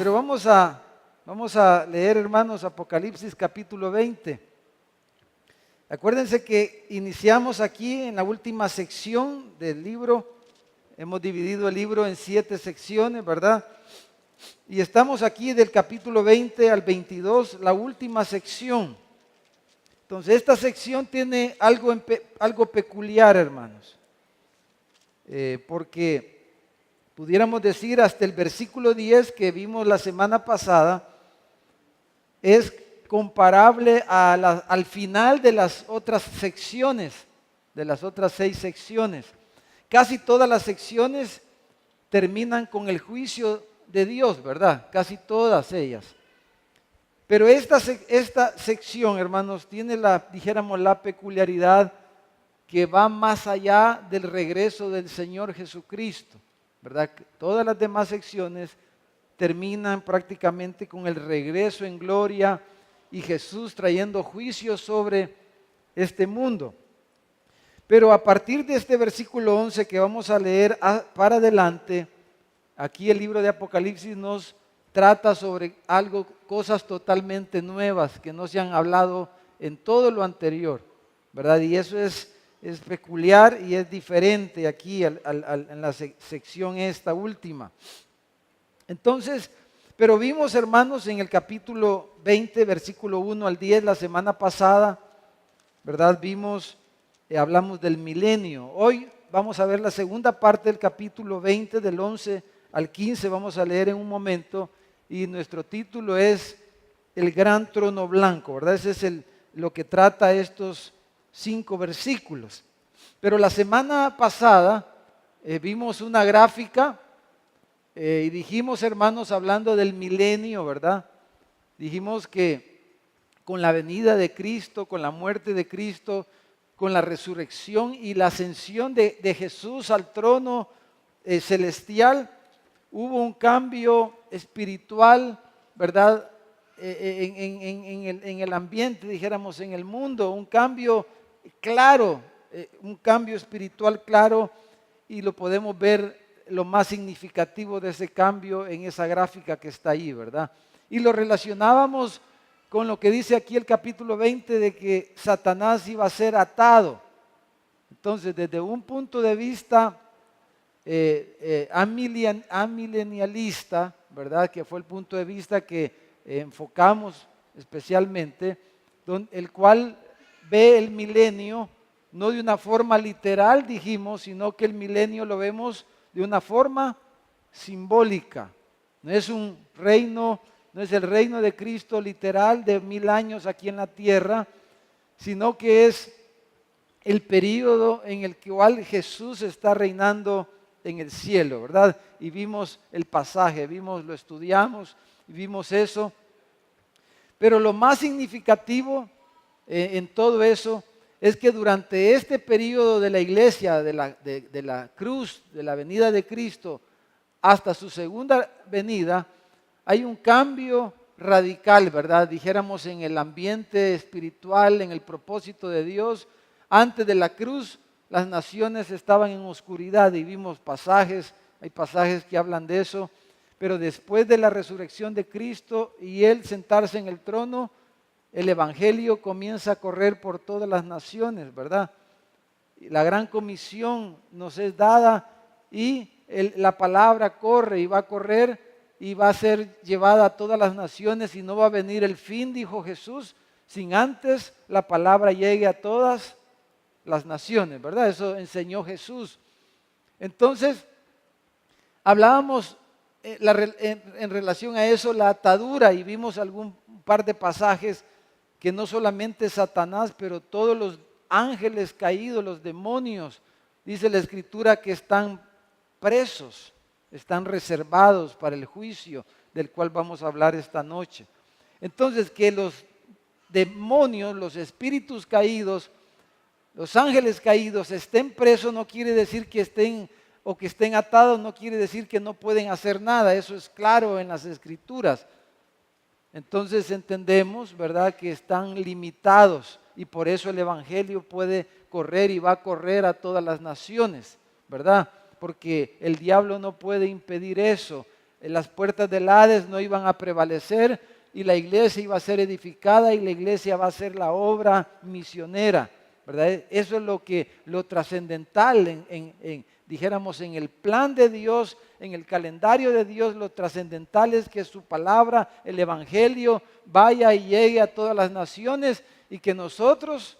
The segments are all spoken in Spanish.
Pero vamos a leer, hermanos, Apocalipsis capítulo 20. Acuérdense que iniciamos aquí en la última sección del libro. Hemos dividido el libro en 7 secciones, ¿verdad? Y estamos aquí del capítulo 20 al 22, la última sección. Entonces, esta sección tiene algo peculiar, hermanos. Porque pudiéramos decir hasta el versículo 10 que vimos la semana pasada, es comparable al final de las otras secciones, de las otras 6 secciones. Casi todas las secciones terminan con el juicio de Dios, ¿verdad? Casi todas ellas. Pero esta sección, hermanos, tiene dijéramos, la peculiaridad que va más allá del regreso del Señor Jesucristo, ¿verdad? Todas las demás secciones terminan prácticamente con el regreso en gloria y Jesús trayendo juicio sobre este mundo. Pero a partir de este versículo 11 que vamos a leer para adelante, aquí el libro de Apocalipsis nos trata sobre cosas totalmente nuevas que no se han hablado en todo lo anterior, ¿verdad? Y eso es peculiar y es diferente aquí en la sección esta última. Entonces, pero vimos, hermanos, en el capítulo 20, versículo 1 al 10, la semana pasada, ¿verdad? Hablamos del milenio. Hoy vamos a ver la segunda parte del capítulo 20, del 11 al 15, vamos a leer en un momento, y nuestro título es El Gran Trono Blanco, ¿verdad? Ese es lo que trata estos 5 versículos. Pero la semana pasada vimos una gráfica y dijimos, hermanos, hablando del milenio, ¿verdad? Dijimos que con la venida de Cristo, con la muerte de Cristo, con la resurrección y la ascensión de Jesús al trono celestial, hubo un cambio espiritual, ¿verdad? En el ambiente, dijéramos, en el mundo, un cambio claro, un cambio espiritual claro, y lo podemos ver lo más significativo de ese cambio en esa gráfica que está ahí, ¿verdad? Y lo relacionábamos con lo que dice aquí el capítulo 20 de que Satanás iba a ser atado. Entonces, desde un punto de vista amilenialista, ¿verdad? Que fue el punto de vista que enfocamos especialmente, el cual ve el milenio no de una forma literal, dijimos, sino que el milenio lo vemos de una forma simbólica. No es un reino, no es el reino de Cristo literal de 1000 años aquí en la tierra, sino que es el período en el cual Jesús está reinando en el cielo, ¿verdad? Y vimos el pasaje, lo estudiamos, y vimos eso. Pero lo más significativo en todo eso es que durante este período de la iglesia, de la cruz, de la venida de Cristo, hasta su segunda venida, hay un cambio radical, ¿verdad? Dijéramos en el ambiente espiritual, en el propósito de Dios. Antes de la cruz, las naciones estaban en oscuridad y vimos hay pasajes que hablan de eso, pero después de la resurrección de Cristo y Él sentarse en el trono, el evangelio comienza a correr por todas las naciones, ¿verdad? La gran comisión nos es dada y la palabra corre y va a correr y va a ser llevada a todas las naciones y no va a venir el fin, dijo Jesús, sin antes la palabra llegue a todas las naciones, ¿verdad? Eso enseñó Jesús. Entonces, hablábamos en relación a eso, la atadura, y vimos un par de pasajes que no solamente Satanás, pero todos los ángeles caídos, los demonios, dice la Escritura que están presos, están reservados para el juicio del cual vamos a hablar esta noche. Entonces, que los demonios, los espíritus caídos, los ángeles caídos estén presos no quiere decir que estén atados, no quiere decir que no pueden hacer nada, eso es claro en las Escrituras. Entonces entendemos, ¿verdad?, que están limitados y por eso el evangelio puede correr y va a correr a todas las naciones, ¿verdad? Porque el diablo no puede impedir eso. las puertas del Hades no iban a prevalecer y la iglesia iba a ser edificada y la iglesia va a ser la obra misionera, ¿verdad? Eso es lo trascendental dijéramos, en el plan de Dios, en el calendario de Dios. Lo trascendental es que su palabra, el evangelio, vaya y llegue a todas las naciones y que nosotros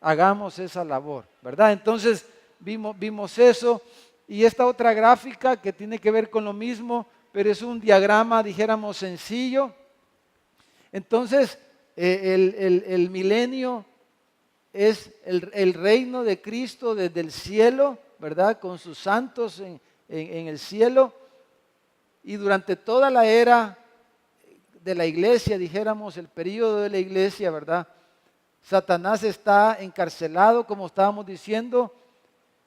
hagamos esa labor, ¿verdad? Entonces vimos eso. Y esta otra gráfica que tiene que ver con lo mismo, pero es un diagrama, dijéramos, sencillo. Entonces, el milenio es el reino de Cristo desde el cielo, ¿verdad? Con sus santos en el cielo. Y durante toda la era de la iglesia, dijéramos, el periodo de la iglesia, ¿verdad? Satanás está encarcelado, como estábamos diciendo,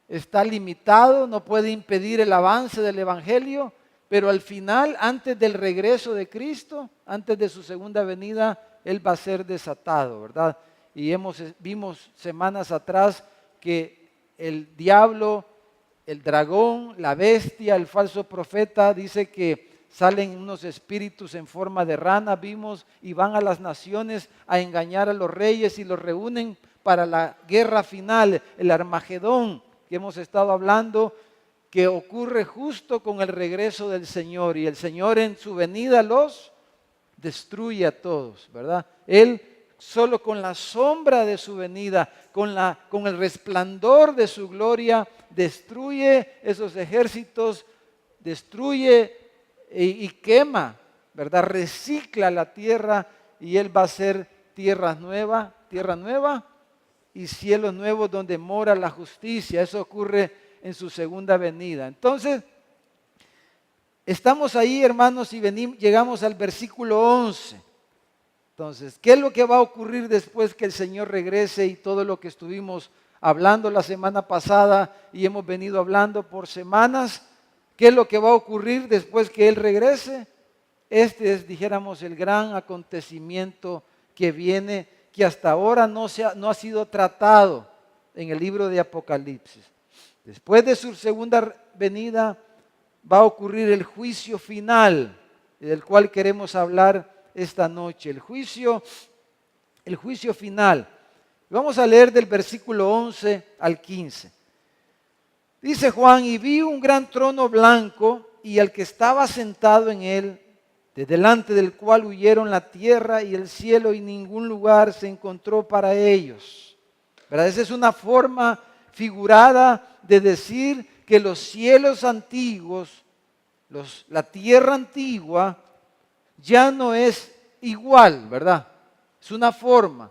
está limitado, no puede impedir el avance del evangelio, pero al final, antes del regreso de Cristo, antes de su segunda venida, Él va a ser desatado, ¿verdad? Y vimos semanas atrás que el diablo, el dragón, la bestia, el falso profeta, dice que salen unos espíritus en forma de rana, vimos, y van a las naciones a engañar a los reyes y los reúnen para la guerra final, el Armagedón, que hemos estado hablando, que ocurre justo con el regreso del Señor. Y el Señor en su venida los destruye a todos, ¿verdad? Él solo con la sombra de su venida, con el resplandor de su gloria, destruye esos ejércitos, destruye y quema, ¿verdad? Recicla la tierra y Él va a hacer tierra nueva y cielos nuevos donde mora la justicia. Eso ocurre en su segunda venida. Entonces, estamos ahí, hermanos, y llegamos al versículo 11. Entonces, ¿qué es lo que va a ocurrir después que el Señor regrese y todo lo que estuvimos hablando la semana pasada y hemos venido hablando por semanas? ¿Qué es lo que va a ocurrir después que Él regrese? Este es, dijéramos, el gran acontecimiento que viene, que hasta ahora no ha sido tratado en el libro de Apocalipsis. Después de su segunda venida va a ocurrir el juicio final, del cual queremos hablar esta noche. El juicio final. Vamos a leer del versículo 11 al 15. Dice Juan: y vi un gran trono blanco y al que estaba sentado en él, de delante del cual huyeron la tierra y el cielo, y ningún lugar se encontró para ellos. ¿Verdad? Esa es una forma figurada de decir que los cielos antiguos, la tierra antigua, ya no es igual, ¿verdad? Es una forma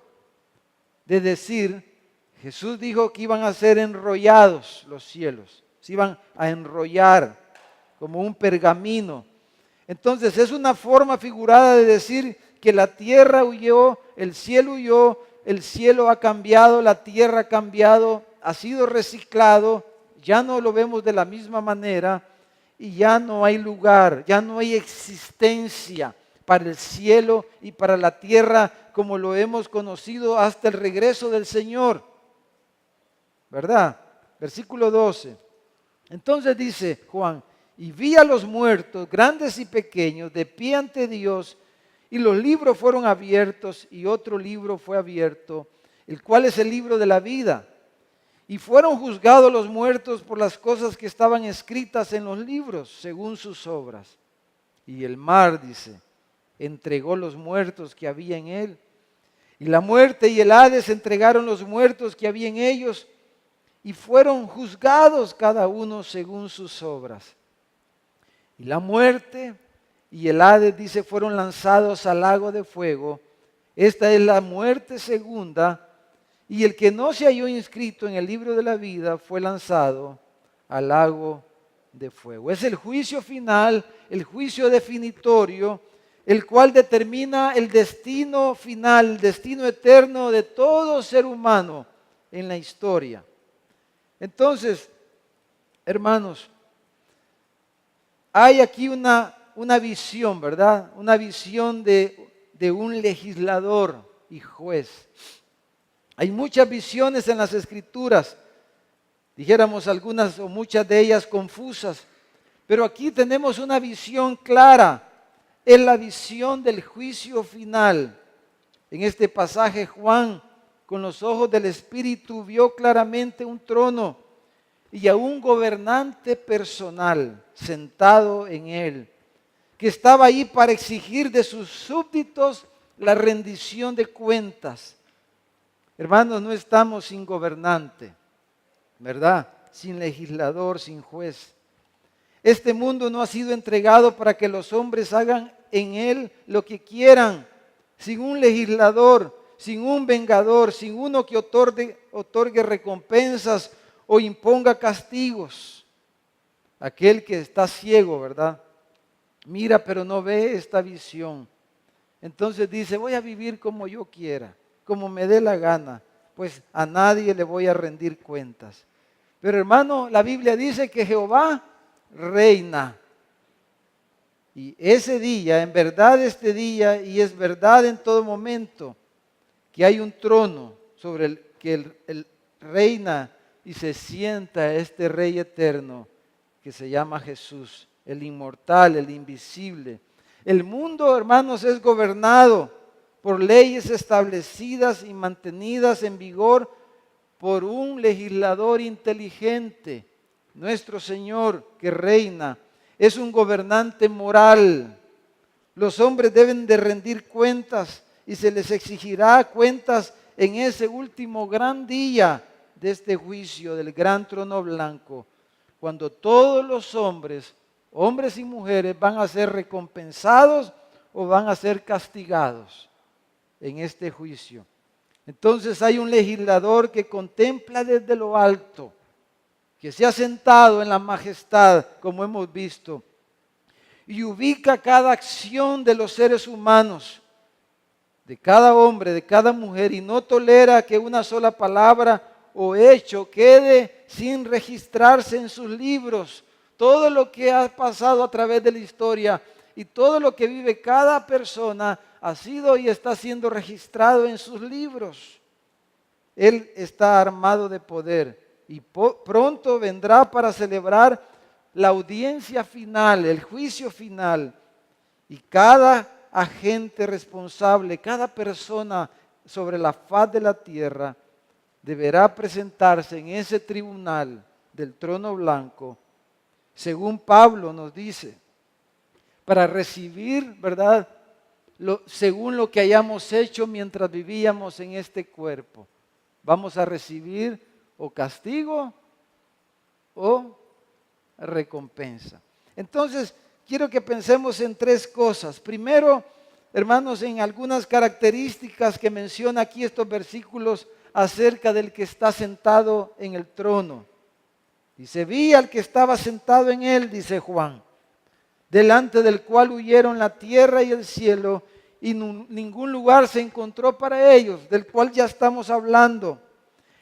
de decir, Jesús dijo que iban a ser enrollados los cielos, se iban a enrollar como un pergamino. Entonces es una forma figurada de decir que la tierra huyó, el cielo ha cambiado, la tierra ha cambiado, ha sido reciclado, ya no lo vemos de la misma manera y ya no hay lugar, ya no hay existencia para el cielo y para la tierra como lo hemos conocido hasta el regreso del Señor, ¿verdad? Versículo 12. Entonces dice Juan: y vi a los muertos, grandes y pequeños, de pie ante Dios, y los libros fueron abiertos, y otro libro fue abierto, el cual es el libro de la vida. Y fueron juzgados los muertos por las cosas que estaban escritas en los libros, según sus obras. Y el mar, dice, entregó los muertos que había en él. Y la muerte y el Hades entregaron los muertos que había en ellos, y fueron juzgados cada uno según sus obras. Y la muerte y el Hades, dice, fueron lanzados al lago de fuego. Esta es la muerte segunda. Y el que no se halló inscrito en el libro de la vida fue lanzado al lago de fuego. Es el juicio final, el juicio definitorio, el cual determina el destino final, el destino eterno de todo ser humano en la historia. Entonces, hermanos, hay aquí una visión, ¿verdad? Una visión de un legislador y juez. Hay muchas visiones en las Escrituras, dijéramos algunas o muchas de ellas confusas, Pero aquí tenemos una visión clara, es la visión del juicio final. En este pasaje Juan, con los ojos del Espíritu, vio claramente un trono y a un gobernante personal sentado en él, que estaba ahí para exigir de sus súbditos la rendición de cuentas. Hermanos, no estamos sin gobernante, ¿verdad? Sin legislador, sin juez. Este mundo no ha sido entregado para que los hombres hagan en él lo que quieran, sin un legislador, sin un vengador, sin uno que otorgue recompensas o imponga castigos. Aquel que está ciego, ¿verdad? Mira, pero no ve esta visión. Entonces dice, voy a vivir como yo quiera, como me dé la gana, pues a nadie le voy a rendir cuentas. Pero hermano, la Biblia dice que Jehová reina. Y ese día, en verdad este día, y es verdad en todo momento, que hay un trono sobre el que el reina y se sienta este Rey eterno que se llama Jesús, el inmortal, el invisible. El mundo, hermanos, es gobernado por leyes establecidas y mantenidas en vigor por un legislador inteligente. Nuestro Señor que reina es un gobernante moral. Los hombres deben de rendir cuentas y se les exigirá cuentas en ese último gran día de este juicio del gran trono blanco, cuando todos los hombres y mujeres van a ser recompensados o van a ser castigados en este juicio. Entonces hay un legislador que contempla desde lo alto, que se ha sentado en la majestad, como hemos visto, y ubica cada acción de los seres humanos, de cada hombre, de cada mujer, y no tolera que una sola palabra o hecho quede sin registrarse en sus libros. Todo lo que ha pasado a través de la historia y todo lo que vive cada persona ha sido y está siendo registrado en sus libros. Él está armado de poder y pronto vendrá para celebrar la audiencia final, el juicio final. Y cada agente responsable, cada persona sobre la faz de la tierra deberá presentarse en ese tribunal del trono blanco, según Pablo nos dice, para recibir, ¿verdad?, según lo que hayamos hecho mientras vivíamos en este cuerpo. Vamos a recibir o castigo o recompensa. Entonces, quiero que pensemos en tres cosas. Primero, hermanos, en algunas características que menciona aquí estos versículos acerca del que está sentado en el trono. Dice, vi al que estaba sentado en él, dice Juan, delante del cual huyeron la tierra y el cielo, y ningún lugar se encontró para ellos, del cual ya estamos hablando.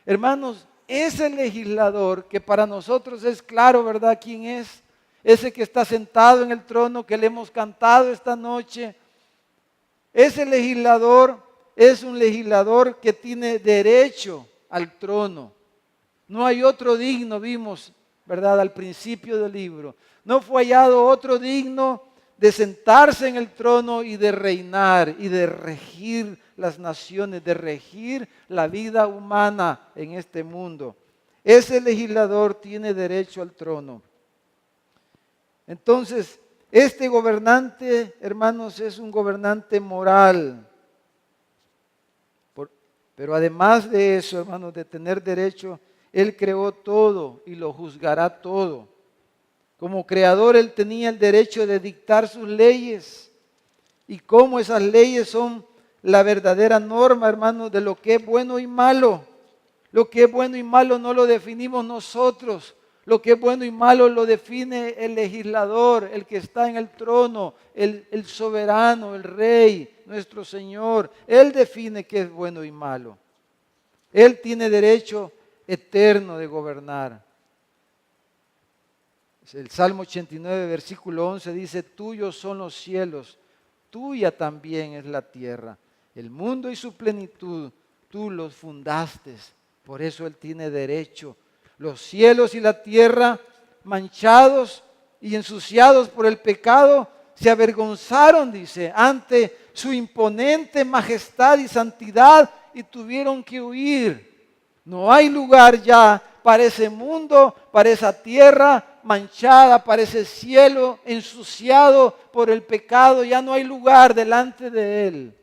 Hermanos, ese legislador que para nosotros es claro, ¿verdad?, quién es, ese que está sentado en el trono que le hemos cantado esta noche, ese legislador es un legislador que tiene derecho al trono. No hay otro digno, vimos, ¿verdad?, al principio del libro. No fue hallado otro digno de sentarse en el trono y de reinar y de regir las naciones, de regir la vida humana en este mundo. Ese legislador tiene derecho al trono. Entonces, este gobernante, hermanos, es un gobernante moral. Pero además de eso, hermanos, de tener derecho, Él creó todo y lo juzgará todo. Como creador, Él tenía el derecho de dictar sus leyes. Y cómo esas leyes son la verdadera norma, hermanos, de lo que es bueno y malo. Lo que es bueno y malo no lo definimos nosotros. Lo que es bueno y malo lo define el legislador, el que está en el trono, el soberano, el rey, nuestro Señor. Él define qué es bueno y malo. Él tiene derecho eterno de gobernar. El Salmo 89, versículo 11 dice, tuyos son los cielos, tuya también es la tierra. El mundo y su plenitud, tú los fundaste. Por eso Él tiene derecho. Los cielos y la tierra manchados y ensuciados por el pecado, se avergonzaron, dice, ante su imponente majestad y santidad y tuvieron que huir. No hay lugar ya para ese mundo, para esa tierra manchada, para ese cielo ensuciado por el pecado. Ya no hay lugar delante de Él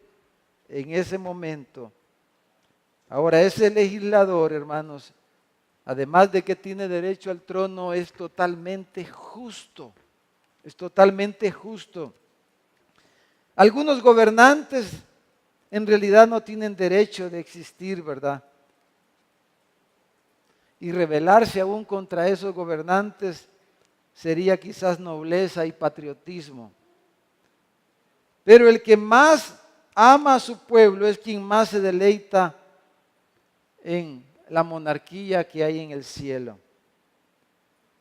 en ese momento. Ahora, ese legislador, hermanos, además de que tiene derecho al trono, es totalmente justo. Es totalmente justo. Algunos gobernantes en realidad no tienen derecho de existir, ¿verdad? Y rebelarse aún contra esos gobernantes sería quizás nobleza y patriotismo. Pero el que más ama a su pueblo es quien más se deleita en la monarquía que hay en el cielo.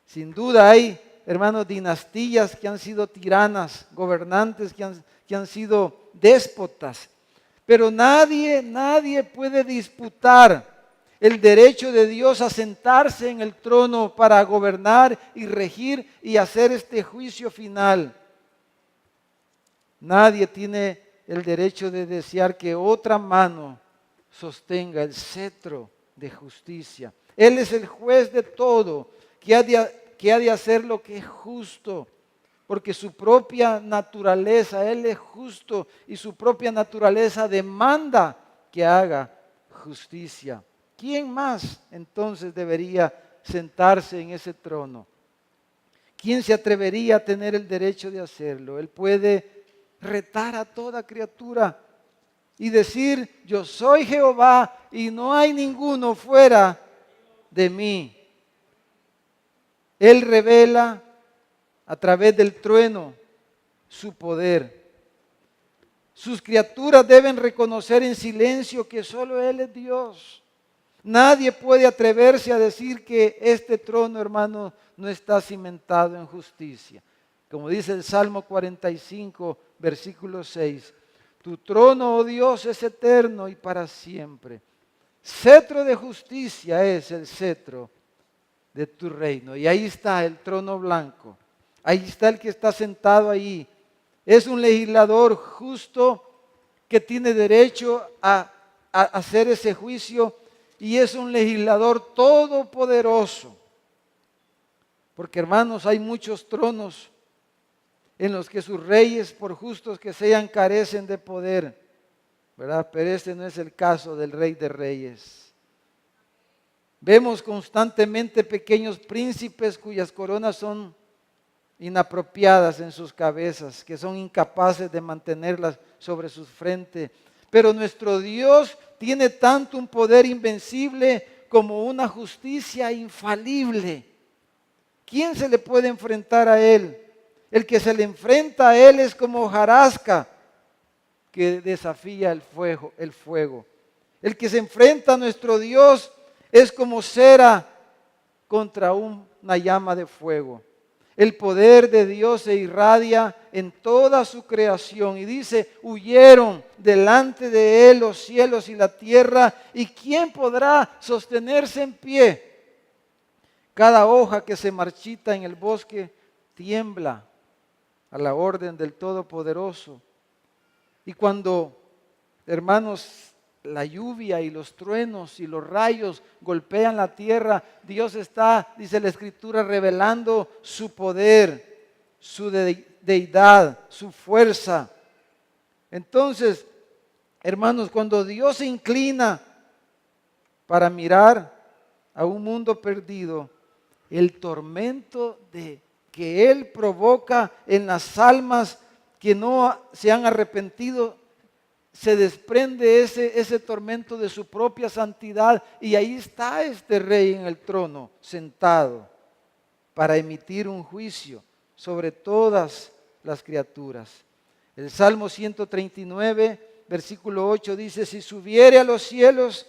Sin duda hay, hermanos, dinastías que han sido tiranas, gobernantes que han sido déspotas, pero nadie puede disputar el derecho de Dios a sentarse en el trono para gobernar y regir y hacer este juicio final. Nadie tiene el derecho de desear que otra mano sostenga el cetro de justicia. Él es el juez de todo, que ha de hacer lo que es justo, porque su propia naturaleza, Él es justo y su propia naturaleza demanda que haga justicia. ¿Quién más entonces debería sentarse en ese trono? ¿Quién se atrevería a tener el derecho de hacerlo? Él puede retar a toda criatura y decir, yo soy Jehová y no hay ninguno fuera de mí. Él revela a través del trueno su poder. Sus criaturas deben reconocer en silencio que solo Él es Dios. Nadie puede atreverse a decir que este trono, hermano, no está cimentado en justicia. Como dice el Salmo 45, versículo 6. Tu trono, oh Dios, es eterno y para siempre. Cetro de justicia es el cetro de tu reino. Y ahí está el trono blanco. Ahí está el que está sentado ahí. Es un legislador justo que tiene derecho a hacer ese juicio y es un legislador todopoderoso. Porque, hermanos, hay muchos tronos en los que sus reyes, por justos que sean, carecen de poder, ¿verdad? Pero este no es el caso del Rey de Reyes. Vemos constantemente pequeños príncipes cuyas coronas son inapropiadas en sus cabezas, que son incapaces de mantenerlas sobre sus frentes. Pero nuestro Dios tiene tanto un poder invencible como una justicia infalible. ¿Quién se le puede enfrentar a Él? El que se le enfrenta a Él es como hojarasca que desafía el fuego. El que se enfrenta a nuestro Dios es como cera contra una llama de fuego. El poder de Dios se irradia en toda su creación y dice, huyeron delante de Él los cielos y la tierra, ¿y quién podrá sostenerse en pie? Cada hoja que se marchita en el bosque tiembla a la orden del Todopoderoso. Y cuando, hermanos, la lluvia y los truenos y los rayos golpean la tierra, Dios está, dice la Escritura, revelando su poder, su deidad, su fuerza. Entonces, hermanos, cuando Dios se inclina para mirar a un mundo perdido, el tormento que Él provoca en las almas que no se han arrepentido, se desprende ese tormento de su propia santidad y ahí está este rey en el trono sentado para emitir un juicio sobre todas las criaturas. El Salmo 139, versículo 8 dice, si subiere a los cielos,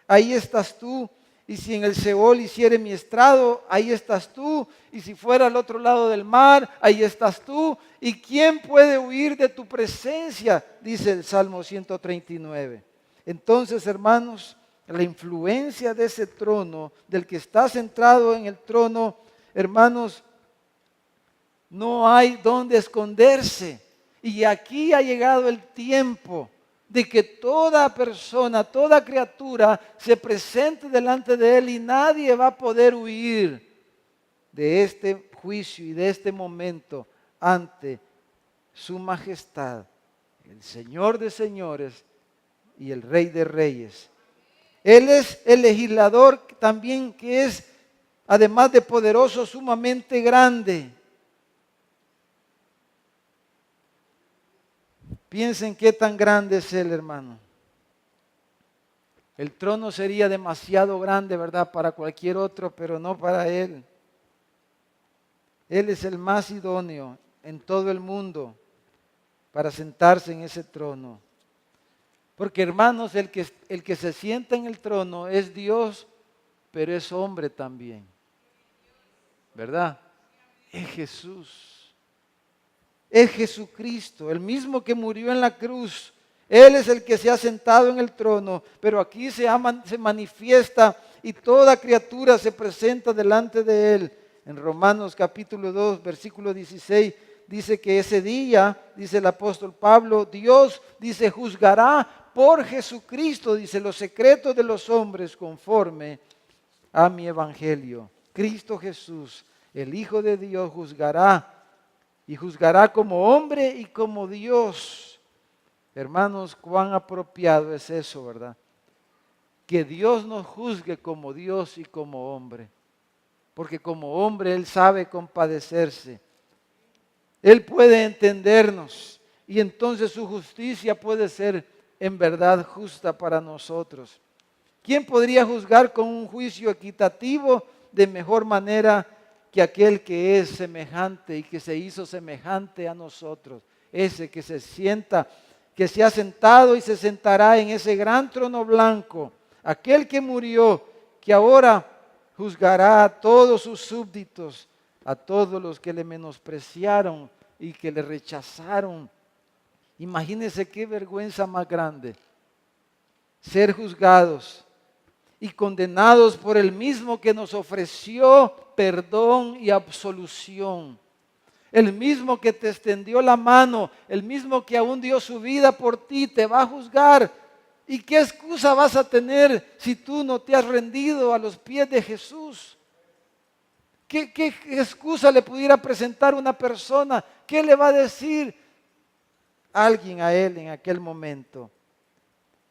ahí estás tú. Y si en el Seol hiciere mi estrado, ahí estás tú. Y si fuera al otro lado del mar, ahí estás tú. ¿Y quién puede huir de tu presencia? Dice el Salmo 139. Entonces, hermanos, la influencia de ese trono, del que está centrado en el trono, hermanos, No hay dónde esconderse. Y aquí ha llegado el tiempo de que toda persona, toda criatura se presente delante de Él y nadie va a poder huir de este juicio y de este momento ante su majestad, el Señor de señores y el Rey de reyes. Él es el legislador también que es, además de poderoso, sumamente grande. Piensen qué tan grande es Él, hermano. El trono sería demasiado grande, ¿verdad?, para cualquier otro, pero no para Él. Él es el más idóneo en todo el mundo para sentarse en ese trono. Porque, hermanos, el que se sienta en el trono es Dios, pero es hombre también. ¿Verdad? Es Jesús. Es Jesucristo, el mismo que murió en la cruz. Él es el que se ha sentado en el trono, pero aquí se manifiesta y toda criatura se presenta delante de Él. En Romanos capítulo 2, versículo 16, dice que ese día, dice el apóstol Pablo, Dios, dice, juzgará por Jesucristo, dice, los secretos de los hombres conforme a mi evangelio. Cristo Jesús, el Hijo de Dios, juzgará. Y juzgará como hombre y como Dios. Hermanos, cuán apropiado es eso, ¿verdad? Que Dios nos juzgue como Dios y como hombre. Porque como hombre Él sabe compadecerse. Él puede entendernos. Y entonces su justicia puede ser en verdad justa para nosotros. ¿Quién podría juzgar con un juicio equitativo de mejor manera que aquel que es semejante y que se hizo semejante a nosotros? Ese que se sienta, que se ha sentado y se sentará en ese gran trono blanco. Aquel que murió, que ahora juzgará a todos sus súbditos, a todos los que le menospreciaron y que le rechazaron. Imagínense qué vergüenza más grande. Ser juzgados y condenados por el mismo que nos ofreció perdón y absolución. El mismo que te extendió la mano, el mismo que aún dio su vida por ti, te va a juzgar. ¿Y qué excusa vas a tener si tú no te has rendido a los pies de Jesús? ¿Qué excusa le pudiera presentar una persona? ¿Qué le va a decir alguien a él en aquel momento?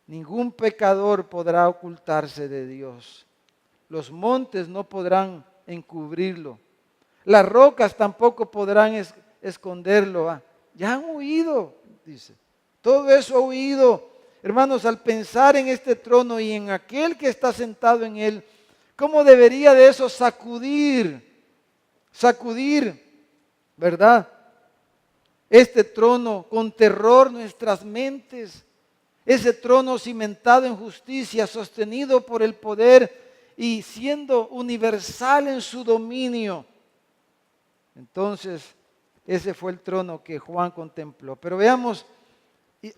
Ningún pecador podrá ocultarse de Dios. Los montes no podrán encubrirlo. Las rocas tampoco podrán esconderlo. Ya han huido, dice. Todo eso ha huido. Hermanos, al pensar en este trono y en aquel que está sentado en él, ¿cómo debería de eso sacudir, ¿verdad? Este trono con terror nuestras mentes. Ese trono cimentado en justicia, sostenido por el poder y siendo universal en su dominio. Entonces, ese fue el trono que Juan contempló. Pero veamos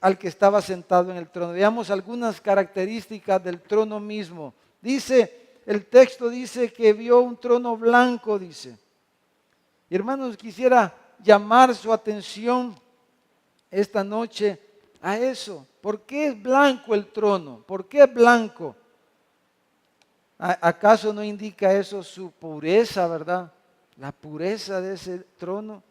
al que estaba sentado en el trono. Veamos algunas características del trono mismo. El texto dice que vio un trono blanco, dice. Y hermanos, quisiera llamar su atención esta noche a eso. ¿Por qué es blanco el trono? ¿Por qué es blanco? ¿Acaso no indica eso su pureza, verdad? La pureza de ese trono.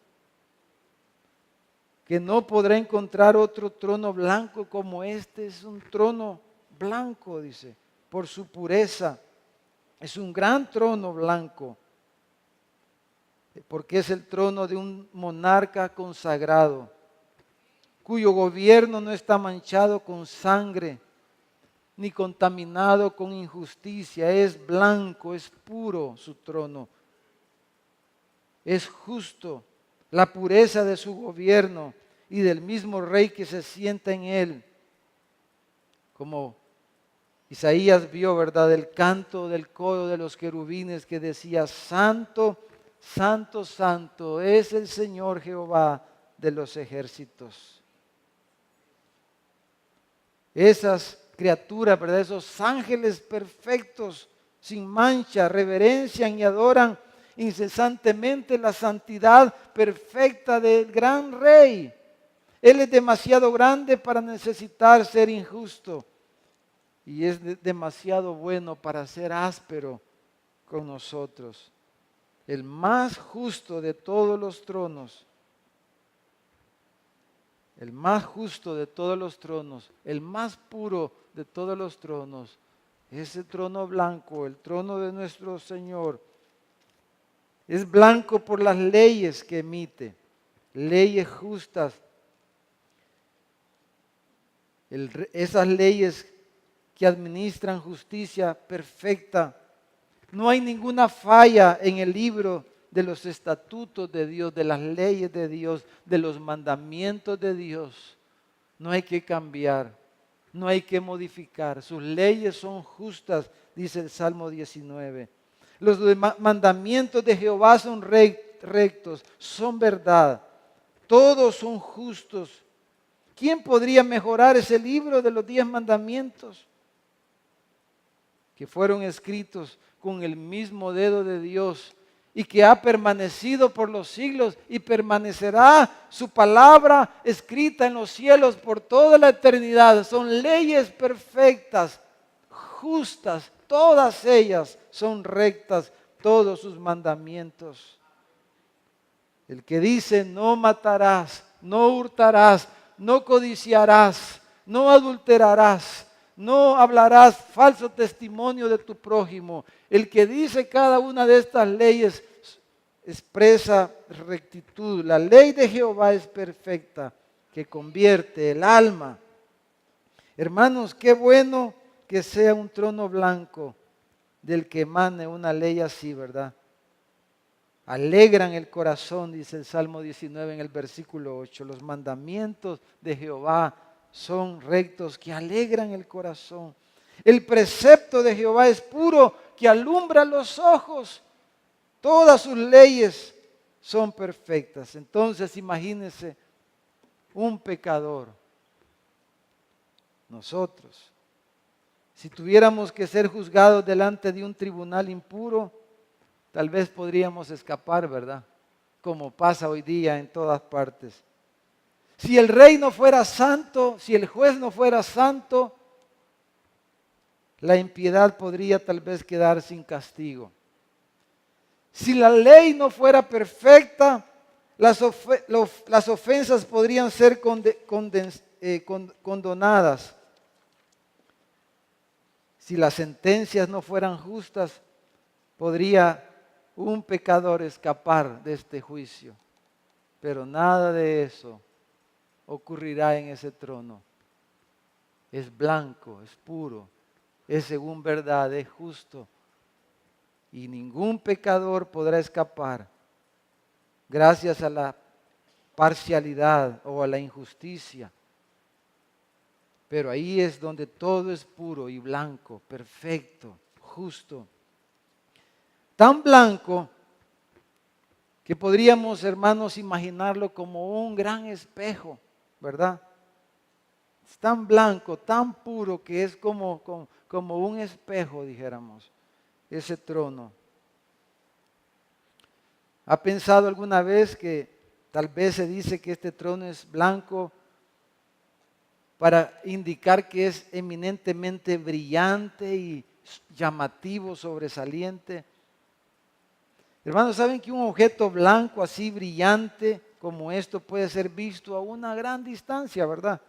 Que no podrá encontrar otro trono blanco como este. Es un trono blanco, dice, por su pureza. Es un gran trono blanco. Porque es el trono de un monarca consagrado, cuyo gobierno no está manchado con sangre, ni contaminado con injusticia. Es blanco, es puro su trono. Es justo la pureza de su gobierno y del mismo rey que se sienta en él. Como Isaías vio, ¿verdad?, el canto del coro de los querubines que decía: Santo, Santo, Santo es el Señor Jehová de los ejércitos. Esas criaturas, ¿verdad?, esos ángeles perfectos, sin mancha, reverencian y adoran incesantemente la santidad perfecta del gran Rey. Él es demasiado grande para necesitar ser injusto y es demasiado bueno para ser áspero con nosotros. El más justo de todos los tronos, el más justo de todos los tronos, el más puro de todos los tronos, ese trono blanco, el trono de nuestro Señor, es blanco por las leyes que emite, leyes justas. Esas leyes que administran justicia perfecta. No hay ninguna falla en el libro de los estatutos de Dios, de las leyes de Dios, de los mandamientos de Dios. No hay que cambiar, no hay que modificar. Sus leyes son justas, dice el Salmo 19. Los mandamientos de Jehová son rectos, son verdad. Todos son justos. ¿Quién podría mejorar ese libro de los 10 mandamientos? Que fueron escritos con el mismo dedo de Dios y que ha permanecido por los siglos y permanecerá su palabra escrita en los cielos por toda la eternidad. Son leyes perfectas, justas, todas ellas son rectas, todos sus mandamientos. El que dice no matarás, no hurtarás, no codiciarás, no adulterarás, no hablarás falso testimonio de tu prójimo. El que dice cada una de estas leyes expresa rectitud. La ley de Jehová es perfecta, que convierte el alma. Hermanos, qué bueno que sea un trono blanco del que emane una ley así, ¿verdad? Alegran el corazón, dice el Salmo 19 en el versículo 8. Los mandamientos de Jehová son rectos, que alegran el corazón. El precepto de Jehová es puro, que alumbra los ojos. Todas sus leyes son perfectas. Entonces imagínense un pecador, nosotros, si tuviéramos que ser juzgados delante de un tribunal impuro, tal vez podríamos escapar, ¿verdad? Como pasa hoy día en todas partes. Si el rey no fuera santo, si el juez no fuera santo, la impiedad podría tal vez quedar sin castigo. Si la ley no fuera perfecta, las ofensas podrían ser condonadas. Si las sentencias no fueran justas, podría un pecador escapar de este juicio. Pero nada de eso ocurrirá en ese trono. Es blanco, es puro, es según verdad, es justo. Y ningún pecador podrá escapar gracias a la parcialidad o a la injusticia. Pero ahí es donde todo es puro y blanco, perfecto, justo. Tan blanco que podríamos, hermanos, imaginarlo como un gran espejo, ¿verdad? Es tan blanco, tan puro que es como un espejo, dijéramos, ese trono. ¿Ha pensado alguna vez que tal vez se dice que este trono es blanco para indicar que es eminentemente brillante y llamativo, sobresaliente? Hermanos, ¿saben que un objeto blanco así brillante como esto puede ser visto a una gran distancia, verdad?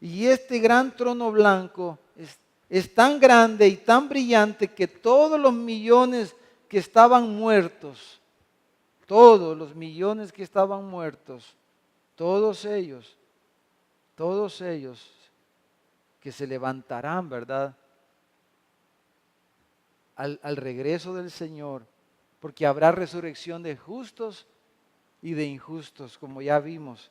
Y este gran trono blanco es tan grande y tan brillante que todos los millones que estaban muertos, todos los millones que estaban muertos, todos ellos que se levantarán, ¿verdad? Al regreso del Señor, porque habrá resurrección de justos y de injustos, como ya vimos.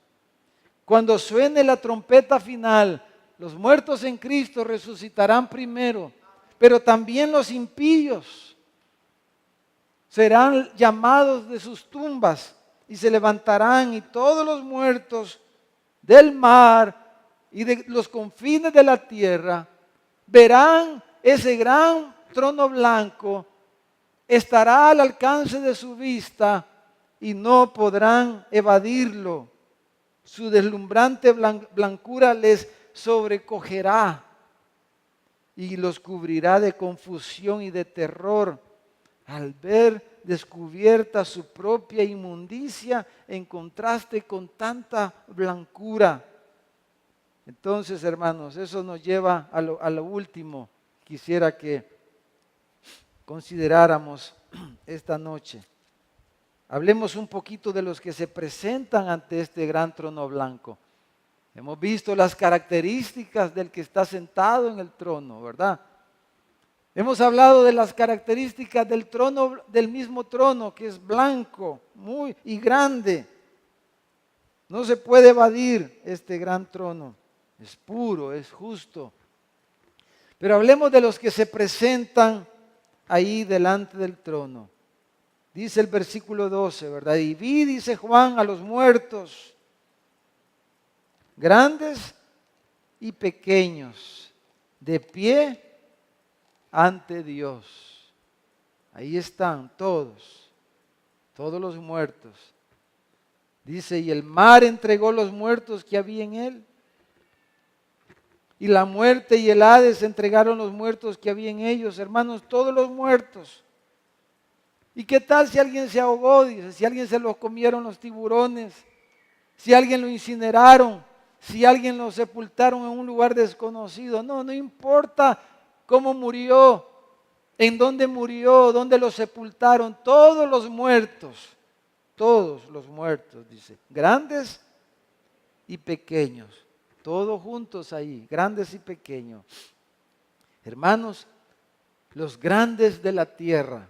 Cuando suene la trompeta final, los muertos en Cristo resucitarán primero, pero también los impíos serán llamados de sus tumbas y se levantarán, y todos los muertos del mar y de los confines de la tierra verán ese gran trono blanco estará al alcance de su vista y no podrán evadirlo. Su deslumbrante blancura les sobrecogerá y los cubrirá de confusión y de terror al ver descubierta su propia inmundicia en contraste con tanta blancura. Entonces, hermanos, eso nos lleva a lo último. Quisiera que consideráramos esta noche. Hablemos un poquito de los que se presentan ante este gran trono blanco. Hemos visto las características del que está sentado en el trono, ¿verdad? Hemos hablado de las características del trono, del mismo trono, que es blanco, muy y grande. No se puede evadir este gran trono. Es puro, es justo. Pero hablemos de los que se presentan ahí delante del trono. Dice el versículo 12, ¿verdad? Y vi, dice Juan, a los muertos, grandes y pequeños, de pie ante Dios. Ahí están todos los muertos. Dice, y el mar entregó los muertos que había en él. Y la muerte y el Hades entregaron los muertos que había en ellos. Hermanos, todos los muertos. ¿Y qué tal si alguien se ahogó? Dice, si alguien se los comieron los tiburones, si alguien lo incineraron, si alguien lo sepultaron en un lugar desconocido. No importa cómo murió, en dónde murió, dónde lo sepultaron. Todos los muertos, dice, grandes y pequeños, todos juntos ahí, grandes y pequeños. Hermanos, los grandes de la tierra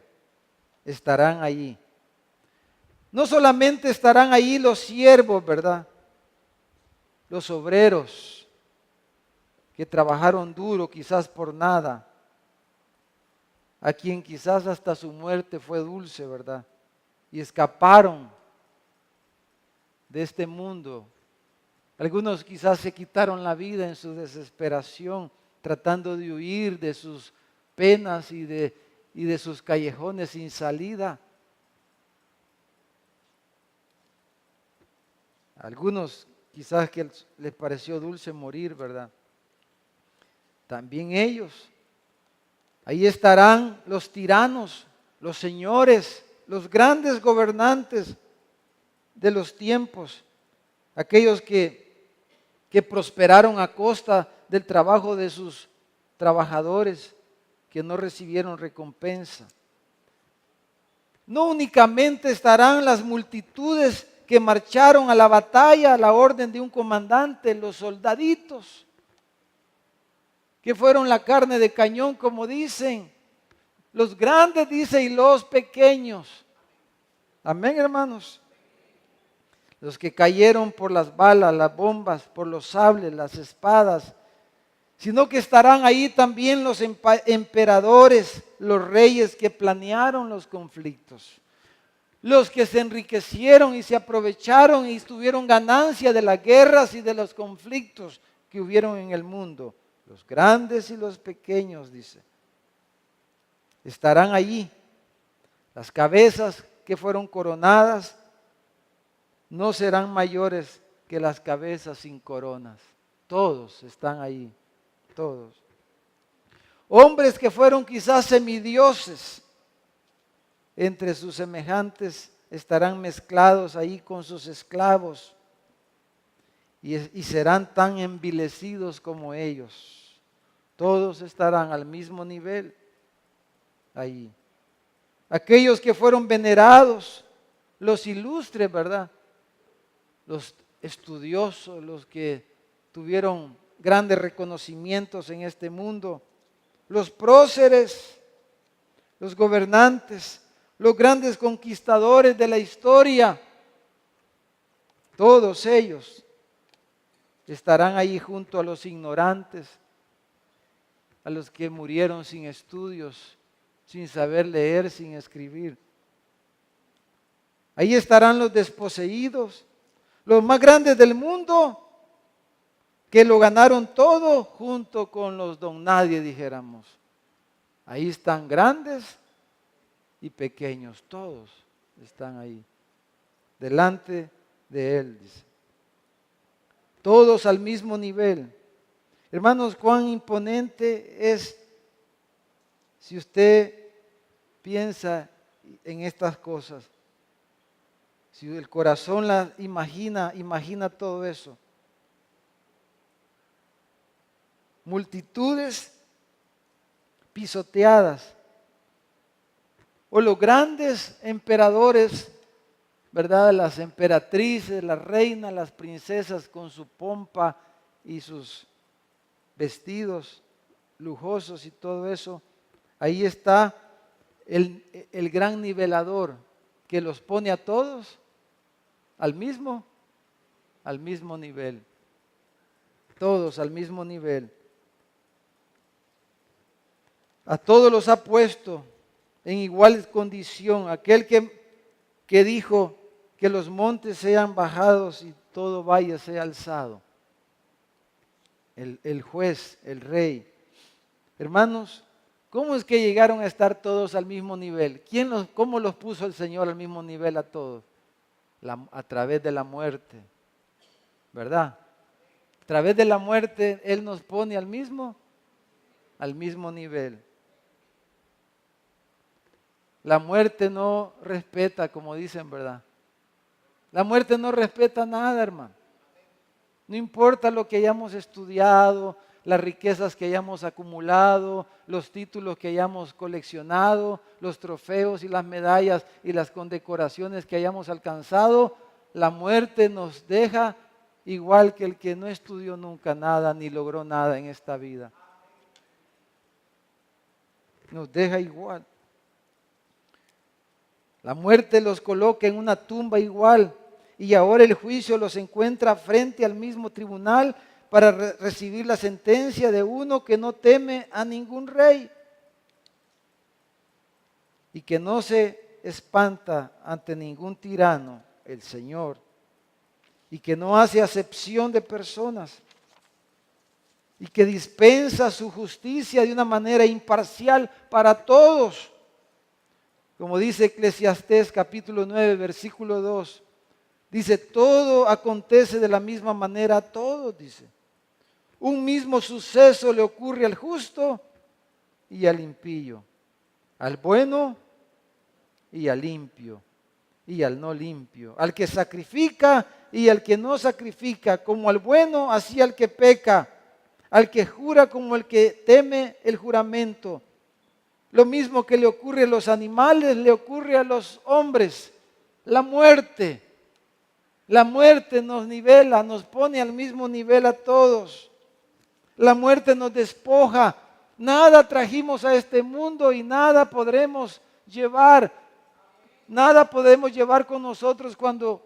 estarán allí. No solamente estarán allí los siervos, ¿verdad? Los obreros que trabajaron duro, quizás por nada, a quien quizás hasta su muerte fue dulce, ¿verdad? Y escaparon de este mundo. Algunos quizás se quitaron la vida en su desesperación, tratando de huir de sus penas y de sus callejones sin salida. Algunos quizás que les pareció dulce morir, ¿verdad? También ellos. Ahí estarán los tiranos, los señores, los grandes gobernantes de los tiempos, aquellos que prosperaron a costa del trabajo de sus trabajadores, que no recibieron recompensa. No únicamente estarán las multitudes que marcharon a la batalla a la orden de un comandante, los soldaditos, que fueron la carne de cañón, como dicen, los grandes, dice, y los pequeños. Amén, hermanos. Los que cayeron por las balas, las bombas, por los sables, las espadas, sino que estarán ahí también los emperadores, los reyes que planearon los conflictos, los que se enriquecieron y se aprovecharon y tuvieron ganancia de las guerras y de los conflictos que hubieron en el mundo. Los grandes y los pequeños, dice, estarán allí. Las cabezas que fueron coronadas no serán mayores que las cabezas sin coronas. Todos están ahí, todos. Hombres que fueron quizás semidioses, entre sus semejantes estarán mezclados ahí con sus esclavos y serán tan envilecidos como ellos. Todos estarán al mismo nivel ahí. Aquellos que fueron venerados, los ilustres, ¿verdad? Los estudiosos, los que tuvieron grandes reconocimientos en este mundo, los próceres, los gobernantes, los grandes conquistadores de la historia, todos ellos estarán ahí junto a los ignorantes, a los que murieron sin estudios, sin saber leer, sin escribir. Ahí estarán los desposeídos, los más grandes del mundo, que lo ganaron todo junto con los don nadie, dijéramos. Ahí están grandes y pequeños, todos están ahí, delante de Él, dice. Todos al mismo nivel. Hermanos, cuán imponente es si usted piensa en estas cosas. Si el corazón las imagina todo eso. Multitudes pisoteadas. O los grandes emperadores, ¿verdad? Las emperatrices, las reinas, las princesas con su pompa y sus vestidos lujosos y todo eso. Ahí está el gran nivelador que los pone a todos al mismo nivel. Todos al mismo nivel. A todos los ha puesto en igual condición. Aquel que dijo que los montes sean bajados y todo valle sea alzado. El juez, el rey. Hermanos, ¿cómo es que llegaron a estar todos al mismo nivel? ¿Cómo los puso el Señor al mismo nivel a todos? A través de la muerte, ¿verdad? A través de la muerte Él nos pone al mismo nivel. La muerte no respeta, como dicen, ¿verdad? La muerte no respeta nada, hermano. No importa lo que hayamos estudiado, las riquezas que hayamos acumulado, los títulos que hayamos coleccionado, los trofeos y las medallas y las condecoraciones que hayamos alcanzado, la muerte nos deja igual que el que no estudió nunca nada ni logró nada en esta vida. Nos deja igual. La muerte los coloca en una tumba igual y ahora el juicio los encuentra frente al mismo tribunal para recibir la sentencia de uno que no teme a ningún rey y que no se espanta ante ningún tirano, el Señor, y que no hace acepción de personas y que dispensa su justicia de una manera imparcial para todos. Como dice Eclesiastés capítulo 9, versículo 2, dice, todo acontece de la misma manera a todos, dice. Un mismo suceso le ocurre al justo y al impío, al bueno y al limpio y al no limpio, al que sacrifica y al que no sacrifica, como al bueno, así al que peca, al que jura como el que teme el juramento. Lo mismo que le ocurre a los animales, le ocurre a los hombres. La muerte nos nivela, nos pone al mismo nivel a todos. La muerte nos despoja. Nada trajimos a este mundo y nada podremos llevar. Nada podemos llevar con nosotros cuando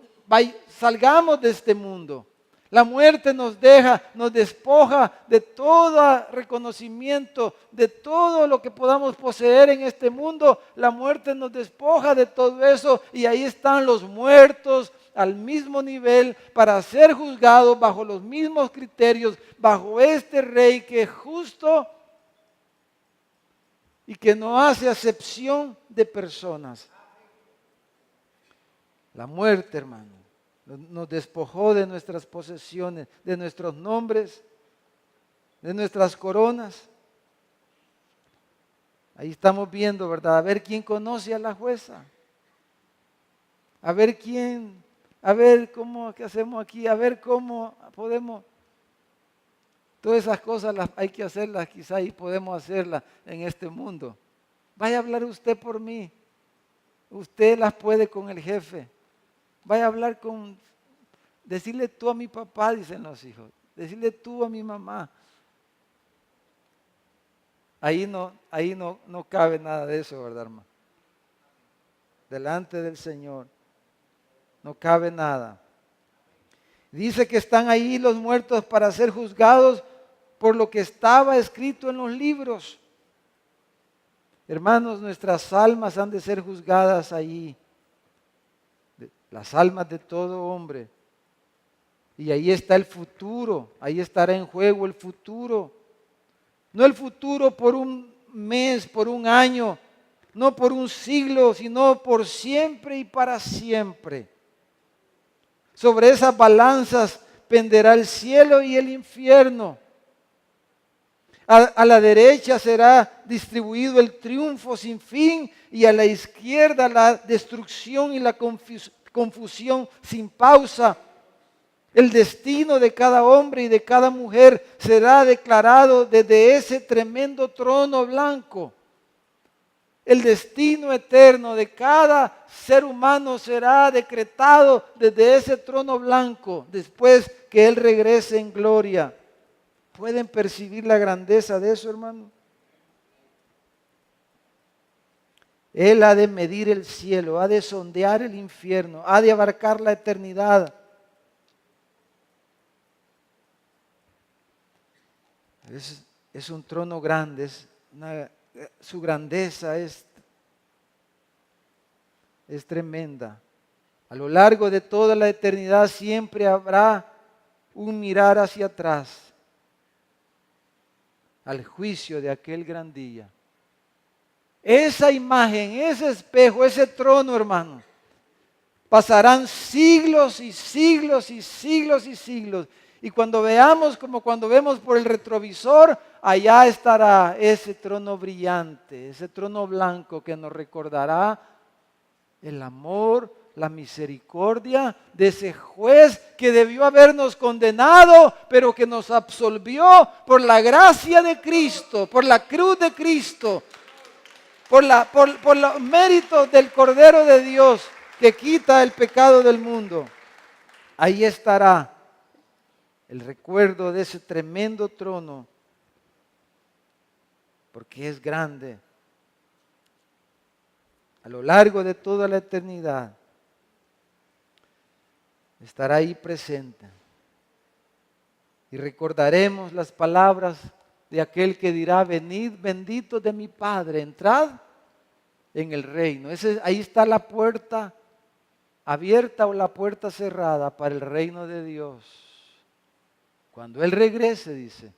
salgamos de este mundo. La muerte nos deja, nos despoja de todo reconocimiento, de todo lo que podamos poseer en este mundo. La muerte nos despoja de todo eso y ahí están los muertos al mismo nivel para ser juzgados bajo los mismos criterios, bajo este rey que es justo y que no hace acepción de personas. La muerte, hermano, nos despojó de nuestras posesiones, de nuestros nombres, de nuestras coronas. Ahí estamos viendo, ¿verdad? A ver quién conoce a la jueza. A ver qué hacemos aquí, a ver cómo podemos. Todas esas cosas hay que hacerlas quizá y podemos hacerlas en este mundo. Vaya a hablar usted por mí. Usted las puede con el jefe. Vaya a hablar decirle tú a mi papá, dicen los hijos. Decirle tú a mi mamá. Ahí no cabe nada de eso, ¿verdad, hermano? Delante del Señor no cabe nada. Dice que están ahí los muertos para ser juzgados por lo que estaba escrito en los libros. Hermanos, nuestras almas han de ser juzgadas ahí. Las almas de todo hombre. Y ahí está el futuro, ahí estará en juego el futuro. No el futuro por un mes, por un año, no por un siglo, sino por siempre y para siempre. Sobre esas balanzas penderá el cielo y el infierno. A la derecha será distribuido el triunfo sin fin y a la izquierda la destrucción y la confusión sin pausa. El destino de cada hombre y de cada mujer será declarado desde ese tremendo trono blanco. El destino eterno de cada ser humano será decretado desde ese trono blanco después que Él regrese en gloria. ¿Pueden percibir la grandeza de eso, hermano? Él ha de medir el cielo, ha de sondear el infierno, ha de abarcar la eternidad. Es un trono grande, su grandeza es tremenda. A lo largo de toda la eternidad siempre habrá un mirar hacia atrás al juicio de aquel gran día. Esa imagen, ese espejo, ese trono, hermano, pasarán siglos y siglos y siglos y siglos. Y cuando veamos, como cuando vemos por el retrovisor, allá estará ese trono brillante, ese trono blanco que nos recordará el amor, la misericordia de ese juez que debió habernos condenado, pero que nos absolvió por la gracia de Cristo, por la cruz de Cristo, por los méritos del Cordero de Dios que quita el pecado del mundo. Ahí estará el recuerdo de ese tremendo trono, porque es grande. A lo largo de toda la eternidad estará ahí presente. Y recordaremos las palabras de aquel que dirá: venid benditos de mi Padre, entrad en el reino. Ahí está la puerta abierta o la puerta cerrada para el reino de Dios. Cuando Él regrese, dice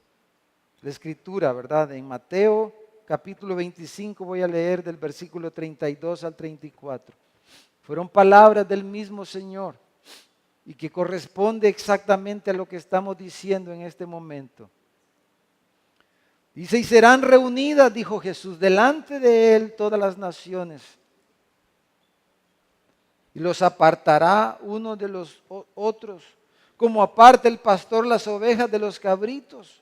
la Escritura, ¿verdad? En Mateo capítulo 25 voy a leer del versículo 32 al 34. Fueron palabras del mismo Señor y que corresponde exactamente a lo que estamos diciendo en este momento. Dice: y serán reunidas, dijo Jesús, delante de Él todas las naciones, y los apartará unos de los otros, como aparta el pastor las ovejas de los cabritos.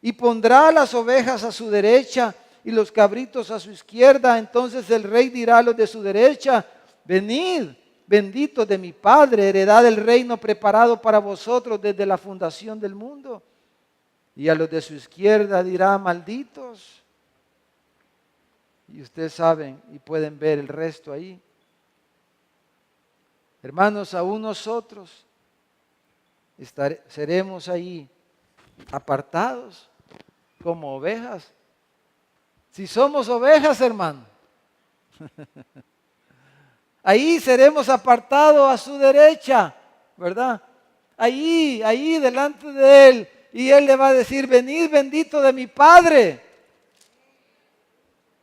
Y pondrá las ovejas a su derecha y los cabritos a su izquierda. Entonces el rey dirá a los de su derecha: venid, benditos de mi Padre, heredad del reino preparado para vosotros desde la fundación del mundo. Y a los de su izquierda dirá: malditos. Y ustedes saben y pueden ver el resto ahí. Hermanos, aún nosotros seremos ahí apartados como ovejas. Si somos ovejas, hermano, ahí seremos apartados a su derecha, ¿verdad? Ahí delante de Él. Y Él le va a decir: venid bendito de mi Padre.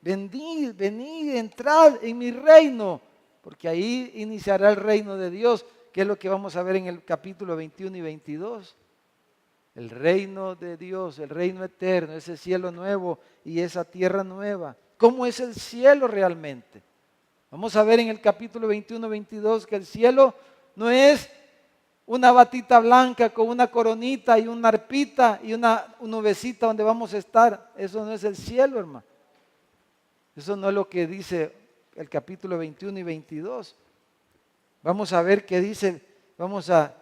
Venid, entrad en mi reino. Porque ahí iniciará el reino de Dios, que es lo que vamos a ver en el capítulo 21 y 22. El reino de Dios, el reino eterno, ese cielo nuevo y esa tierra nueva. ¿Cómo es el cielo realmente? Vamos a ver en el capítulo 21 y 22 que el cielo no es una batita blanca con una coronita y una arpita y una nubecita donde vamos a estar. Eso no es el cielo, hermano. Eso no es lo que dice el capítulo 21 y 22. Vamos a ver qué dice, vamos a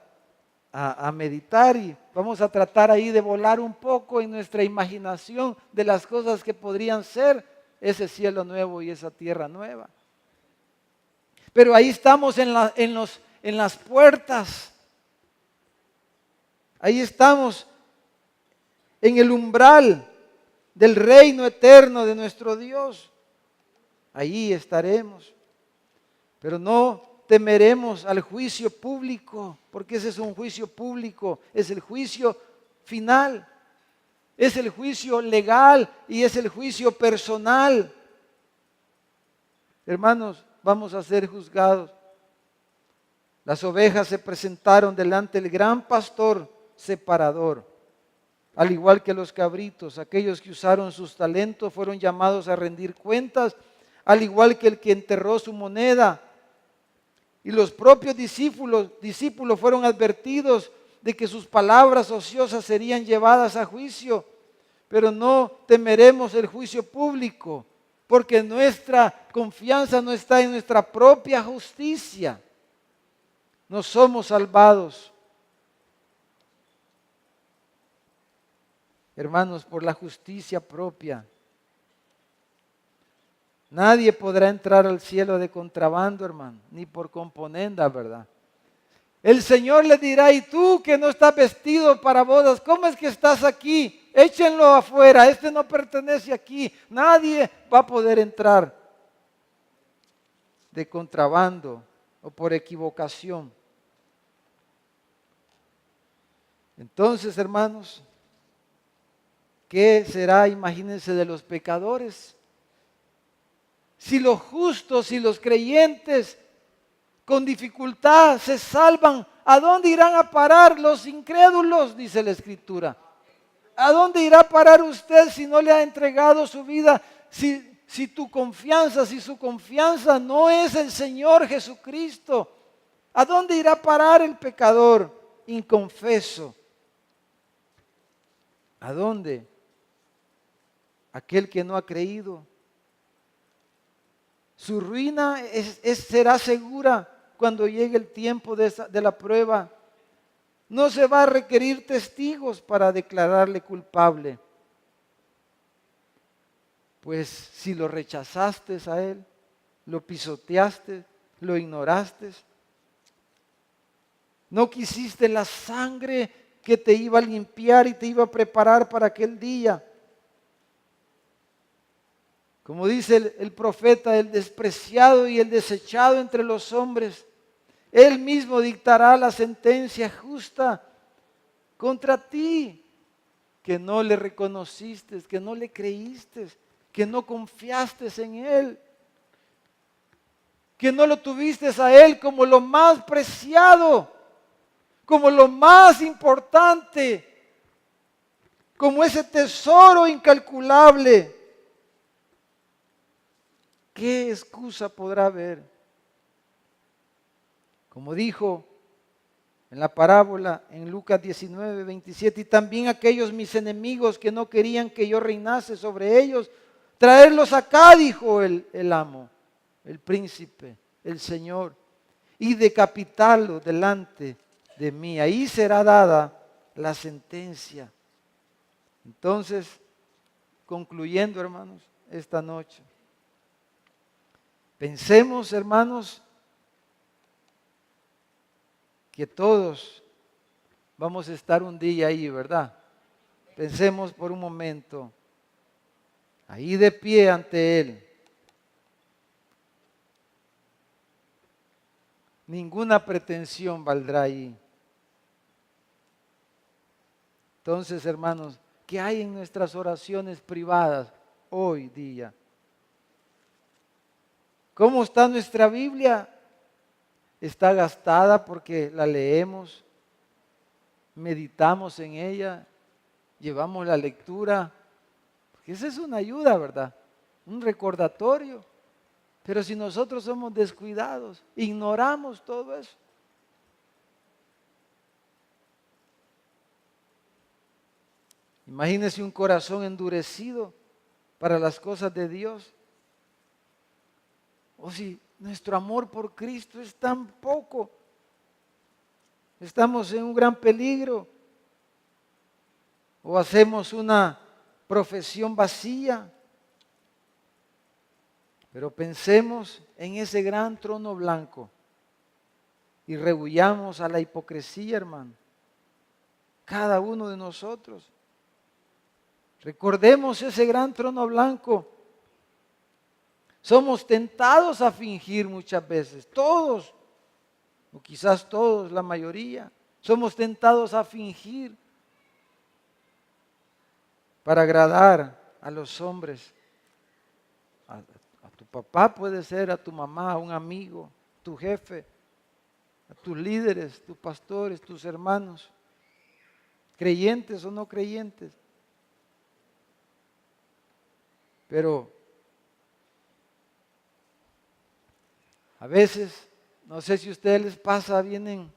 meditar y vamos a tratar ahí de volar un poco en nuestra imaginación de las cosas que podrían ser ese cielo nuevo y esa tierra nueva. Pero ahí estamos en las puertas. Ahí estamos en el umbral del reino eterno de nuestro Dios. Ahí estaremos. Pero no temeremos al juicio público, porque ese es un juicio público, es el juicio final, es el juicio legal y es el juicio personal. hermanos, vamos a ser juzgados. Las ovejas se presentaron delante del gran pastor separador. Al igual que los cabritos, aquellos que usaron sus talentos fueron llamados a rendir cuentas, al igual que el que enterró su moneda. Y los propios discípulos fueron advertidos de que sus palabras ociosas serían llevadas a juicio, pero no temeremos el juicio público, porque nuestra confianza no está en nuestra propia justicia. No somos salvados, hermanos, por la justicia propia. Nadie podrá entrar al cielo de contrabando, hermano, ni por componenda, ¿verdad? El Señor le dirá: y tú que no estás vestido para bodas, ¿cómo es que estás aquí? Échenlo afuera, este no pertenece aquí. Nadie va a poder entrar de contrabando o por equivocación. Entonces, hermanos, ¿qué será, imagínense, de los pecadores? Si los justos y los creyentes con dificultad se salvan, ¿a dónde irán a parar los incrédulos? Dice la Escritura. ¿A dónde irá a parar usted si no le ha entregado su vida? Si tu confianza, si su confianza no es el Señor Jesucristo, ¿a dónde irá a parar el pecador inconfeso? ¿A dónde? Aquel que no ha creído. Su ruina será segura cuando llegue el tiempo de la prueba. No se va a requerir testigos para declararle culpable. Pues si lo rechazaste a él, lo pisoteaste, lo ignoraste, no quisiste la sangre que te iba a limpiar y te iba a preparar para aquel día. Como dice el profeta, el despreciado y el desechado entre los hombres, Él mismo dictará la sentencia justa contra ti, que no le reconociste, que no le creíste, que no confiaste en Él, que no lo tuviste a Él como lo más preciado, como lo más importante, como ese tesoro incalculable. ¿Qué excusa podrá haber? Como dijo en la parábola en Lucas 19, 27, y también aquellos mis enemigos que no querían que yo reinase sobre ellos, traerlos acá, dijo el amo, el príncipe, el Señor, y decapitarlos delante de mí. Ahí será dada la sentencia. Entonces, concluyendo, hermanos, esta noche, pensemos, hermanos, que todos vamos a estar un día ahí, ¿verdad? Pensemos por un momento, ahí de pie ante Él. Ninguna pretensión valdrá ahí. Entonces, hermanos, ¿qué hay en nuestras oraciones privadas hoy día? ¿Cómo está nuestra Biblia? ¿Está gastada porque la leemos, meditamos en ella, llevamos la lectura? Porque esa es una ayuda, ¿verdad? Un recordatorio. Pero si nosotros somos descuidados, ignoramos todo eso. Imagínese un corazón endurecido para las cosas de Dios. O si nuestro amor por Cristo es tan poco, estamos en un gran peligro. O hacemos una profesión vacía. Pero pensemos en ese gran trono blanco y rehuyamos a la hipocresía, hermano. Cada uno de nosotros. Recordemos ese gran trono blanco. Somos tentados a fingir muchas veces, todos, o quizás todos, la mayoría, somos tentados a fingir para agradar a los hombres, A tu papá puede ser, a tu mamá, a un amigo, tu jefe, a tus líderes, tus pastores, tus hermanos, creyentes o no creyentes. Pero a veces, no sé si a ustedes les pasa, vienen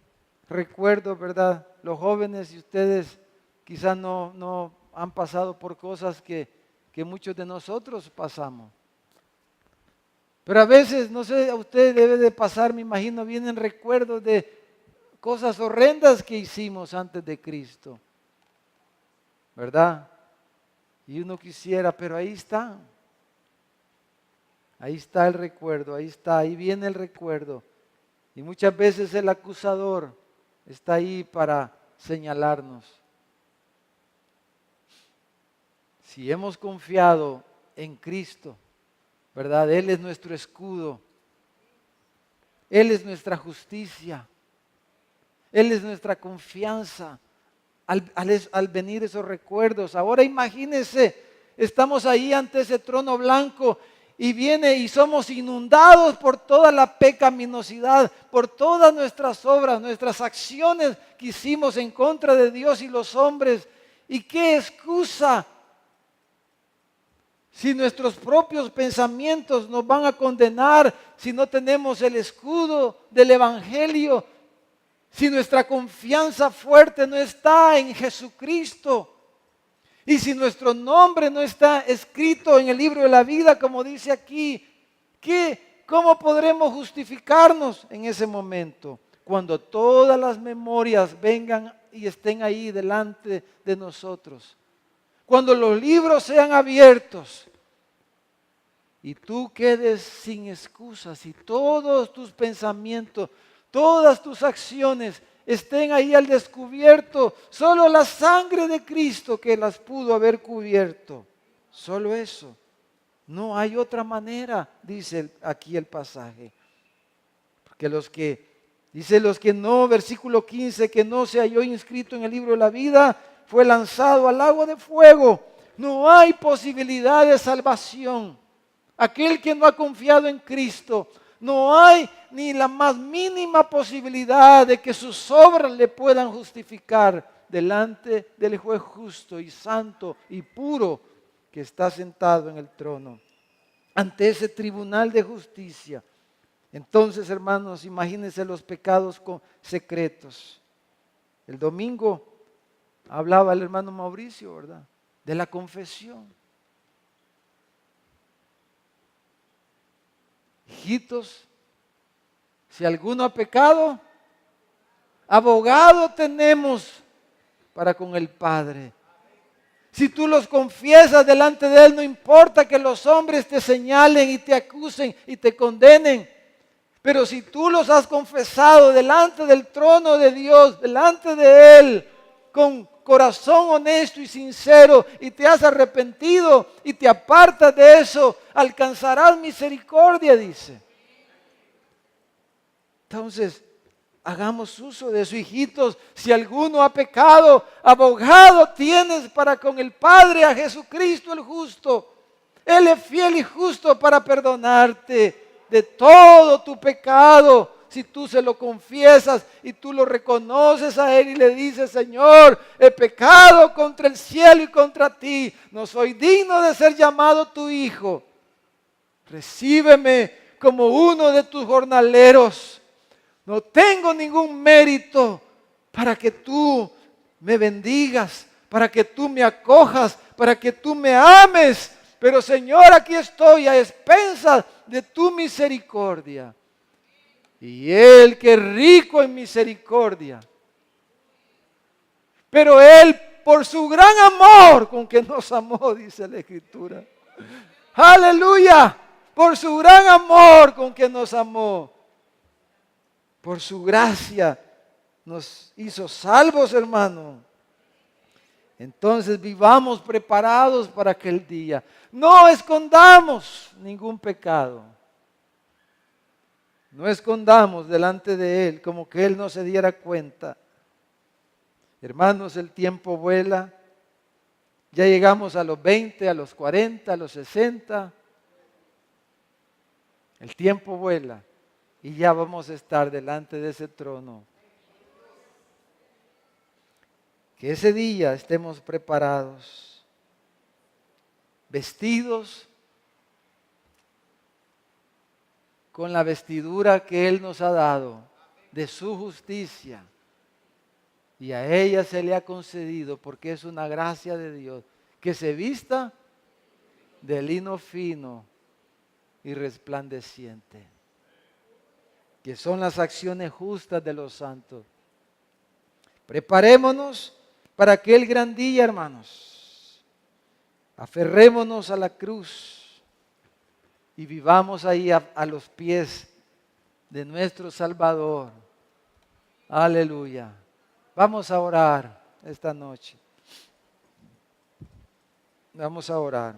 recuerdos, ¿verdad? Los jóvenes y ustedes quizás no han pasado por cosas que muchos de nosotros pasamos. Pero a veces, no sé, a usted debe de pasar, me imagino, vienen recuerdos de cosas horrendas que hicimos antes de Cristo, ¿verdad? Y uno quisiera, pero ahí está. Ahí está el recuerdo, ahí está, ahí viene el recuerdo. Y muchas veces el acusador está ahí para señalarnos. Si hemos confiado en Cristo, ¿verdad? Él es nuestro escudo. Él es nuestra justicia. Él es nuestra confianza al venir esos recuerdos. Ahora imagínense, estamos ahí ante ese trono blanco y viene y somos inundados por toda la pecaminosidad, por todas nuestras obras, nuestras acciones que hicimos en contra de Dios y los hombres. ¿Y qué excusa? Si nuestros propios pensamientos nos van a condenar, si no tenemos el escudo del Evangelio, si nuestra confianza fuerte no está en Jesucristo, y si nuestro nombre no está escrito en el libro de la vida, como dice aquí, ¿cómo podremos justificarnos en ese momento? Cuando todas las memorias vengan y estén ahí delante de nosotros. Cuando los libros sean abiertos y tú quedes sin excusas y todos tus pensamientos, todas tus acciones estén ahí al descubierto, solo la sangre de Cristo que las pudo haber cubierto. Solo eso. No hay otra manera, dice aquí el pasaje. Porque los que no, versículo 15, que no se halló inscrito en el libro de la vida, fue lanzado al lago de fuego. No hay posibilidad de salvación. Aquel que no ha confiado en Cristo, no hay ni la más mínima posibilidad de que sus obras le puedan justificar delante del juez justo y santo y puro que está sentado en el trono, ante ese tribunal de justicia. Entonces, hermanos, imagínense los pecados secretos. El domingo hablaba el hermano Mauricio, ¿verdad? De la confesión. Hijitos, si alguno ha pecado, abogado tenemos para con el Padre. Si tú los confiesas delante de Él, no importa que los hombres te señalen y te acusen y te condenen. Pero si tú los has confesado delante del trono de Dios, delante de Él, con corazón honesto y sincero, y te has arrepentido y te apartas de eso, alcanzarás misericordia, dice. Entonces, hagamos uso de eso, hijitos. Si alguno ha pecado, abogado tienes para con el Padre, a Jesucristo el justo. Él es fiel y justo para perdonarte de todo tu pecado. Si tú se lo confiesas y tú lo reconoces a Él y le dices: Señor, he pecado contra el cielo y contra ti, no soy digno de ser llamado tu hijo. Recíbeme como uno de tus jornaleros. No tengo ningún mérito para que tú me bendigas, para que tú me acojas, para que tú me ames. Pero Señor, aquí estoy a expensas de tu misericordia. Y Él, que es rico en misericordia. Pero Él, por su gran amor con que nos amó, dice la Escritura. Aleluya, por su gran amor con que nos amó. Por su gracia nos hizo salvos, hermano. Entonces vivamos preparados para aquel día. No escondamos ningún pecado. No escondamos delante de Él como que Él no se diera cuenta. Hermanos, el tiempo vuela. Ya llegamos a los 20, a los 40, a los 60. El tiempo vuela y ya vamos a estar delante de ese trono. Que ese día estemos preparados, vestidos con la vestidura que Él nos ha dado, de su justicia. Y a ella se le ha concedido, porque es una gracia de Dios, que se vista de lino fino y resplandeciente, que son las acciones justas de los santos. Preparémonos para aquel gran día, hermanos. Aferrémonos a la cruz y vivamos ahí a los pies de nuestro Salvador. Aleluya. Vamos a orar esta noche. Vamos a orar.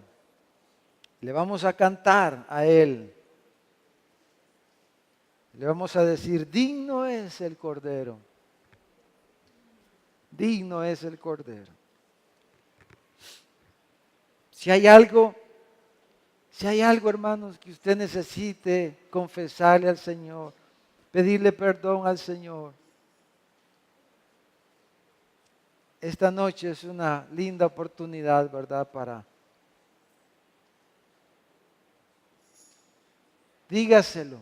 Le vamos a cantar a Él. Le vamos a decir, digno es el Cordero. Digno es el Cordero. Si hay algo, hermanos, que usted necesite confesarle al Señor, pedirle perdón al Señor, esta noche es una linda oportunidad, ¿verdad? Dígaselo.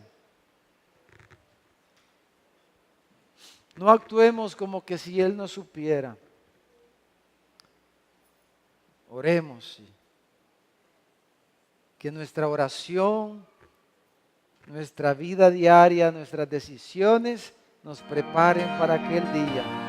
No actuemos como que si Él no supiera. Oremos. Sí. Que nuestra oración, nuestra vida diaria, nuestras decisiones nos preparen para aquel día.